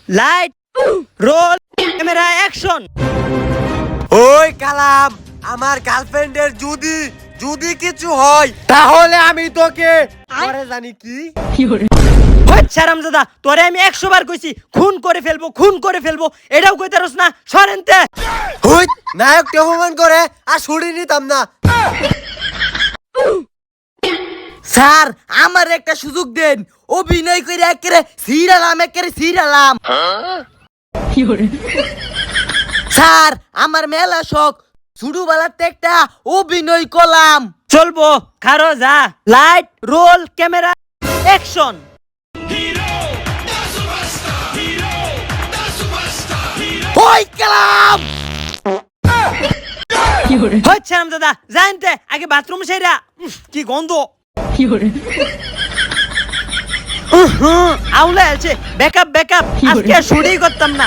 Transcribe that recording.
Light roll camera action. ওই কালাম, আমার গার্লফ্রেন্ডের যদি যদি কিছু হয় তাহলে আমি তোকে পরে জানি কি হারামজাদা, তোরে আমি 100 বার কইছি খুন করে ফেলবো, এটাও কইতারস না। সরেনতে হুই নায়ককে অপমান করে আর ছুরি নিতাম না। স্যার আমার একটা সুযোগ দেন, অভিনয় করে একেবারে সিরালাম। স্যার আমার মেলা শখ, ছোটবেলাতে একটা অভিনয় করলাম। চলবো, খারো যা। Light roll camera action. ওই কালাম, হারামজাদা, জানতে আগে বাথরুম সেরা। কি গন্ধ। আউলা আছে। ব্যাকআপ আজকে শুরুই করতাম না।